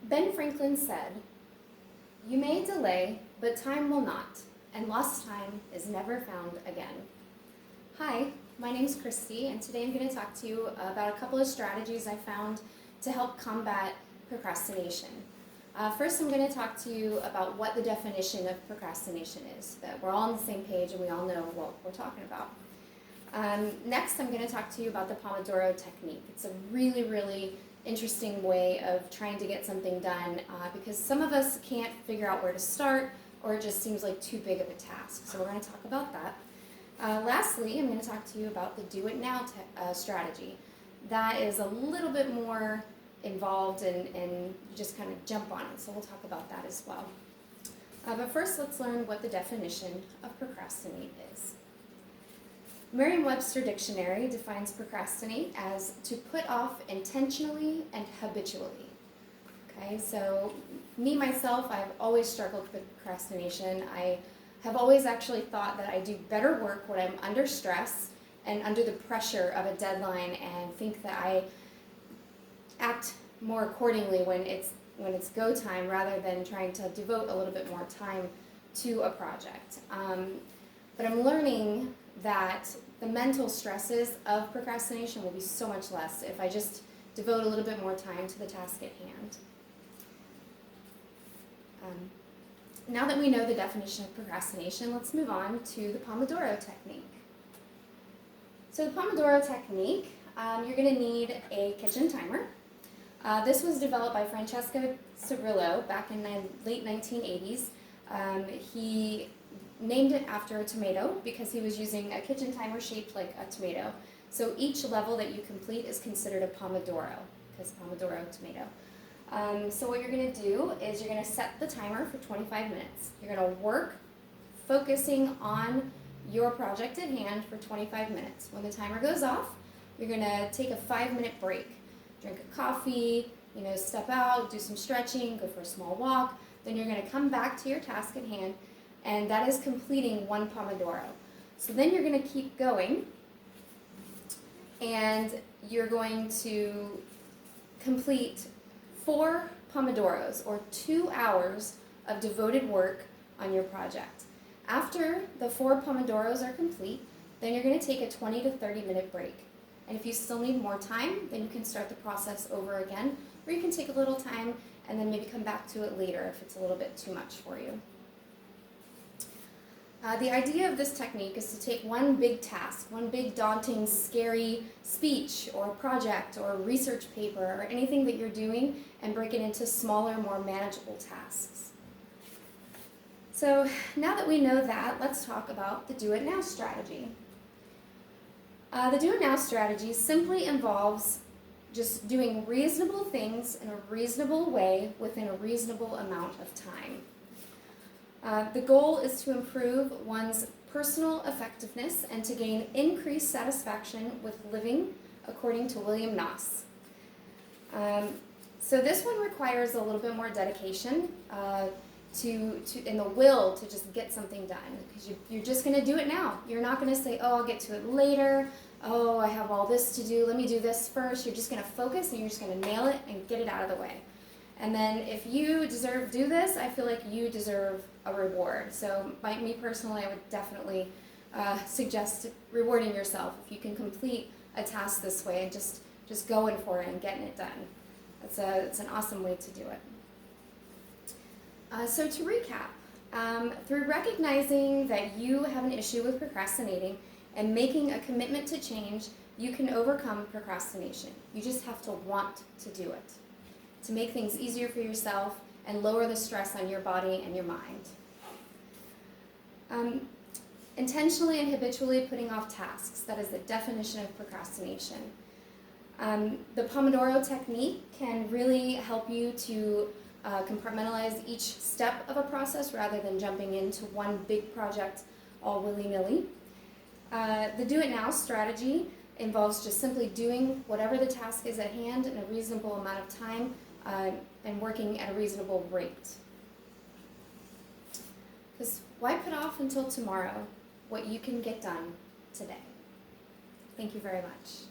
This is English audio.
Ben Franklin said, "You may delay, but time will not, and lost time is never found again." Hi, my name's Christy, and today I'm going to talk to you about a couple of strategies I found to help combat procrastination. First, I'm going to talk to you about what the definition of procrastination is, so that we're all on the same page and we all know what we're talking about. Next, I'm going to talk to you about the Pomodoro technique. It's a really interesting way of trying to get something done because some of us can't figure out where to start, or it just seems like too big of a task. So we're going to talk about that. Lastly, I'm going to talk to you about the do it now strategy. That is a little bit more involved and you just kind of jump on it. So we'll talk about that as well. But first, let's learn what the definition of procrastinate is. Merriam-Webster Dictionary defines procrastinate as to put off intentionally and habitually. Okay, so myself, I've always struggled with procrastination. I have always actually thought that I do better work when I'm under stress and under the pressure of a deadline, and think that I act more accordingly when it's go time, rather than trying to devote a little bit more time to a project. But I'm learning that the mental stresses of procrastination will be so much less if I just devote a little bit more time to the task at hand. Now that we know the definition of procrastination, let's move on to the Pomodoro technique. So the Pomodoro technique, you're going to need a kitchen timer. This was developed by Francesco Cirillo back in the late 1980s. He named it after a tomato because he was using a kitchen timer shaped like a tomato. So each level that you complete is considered a Pomodoro, because Pomodoro tomato. So what you're going to do is you're going to set the timer for 25 minutes. You're going to work focusing on your project at hand for 25 minutes. When the timer goes off, you're going to take a 5-minute break. Drink a coffee, step out, do some stretching, go for a small walk. Then you're going to come back to your task at hand, and that is completing one Pomodoro. So then you're going to keep going, and you're going to complete 4 Pomodoros, or 2 hours of devoted work on your project. After the 4 Pomodoros are complete, then you're going to take a 20 to 30 minute break. And if you still need more time, then you can start the process over again, or you can take a little time and then maybe come back to it later if it's a little bit too much for you. The idea of this technique is to take one big task, one big daunting, scary speech or project or research paper or anything that you're doing, and break it into smaller, more manageable tasks. So now that we know that, let's talk about the do it now strategy. The do it now strategy simply involves just doing reasonable things in a reasonable way within a reasonable amount of time. The goal is to improve one's personal effectiveness and to gain increased satisfaction with living, according to William Noss. So this one requires a little bit more dedication and the will to just get something done, because you're just going to do it now. You're not going to say, oh, I'll get to it later. Oh, I have all this to do. Let me do this first. You're just going to focus, and you're just going to nail it and get it out of the way. And then if you do this, I feel like you deserve a reward. So me personally, I would definitely suggest rewarding yourself if you can complete a task this way, and just going for it and getting it done. It's an awesome way to do it. So to recap, through recognizing that you have an issue with procrastinating and making a commitment to change, you can overcome procrastination. You just have to want to do it, to make things easier for yourself and lower the stress on your body and your mind. Intentionally and habitually putting off tasks, that is the definition of procrastination. The Pomodoro technique can really help you to compartmentalize each step of a process rather than jumping into one big project all willy-nilly. The do it now strategy involves just simply doing whatever the task is at hand in a reasonable amount of time and working at a reasonable rate. Because why put off until tomorrow what you can get done today? Thank you very much.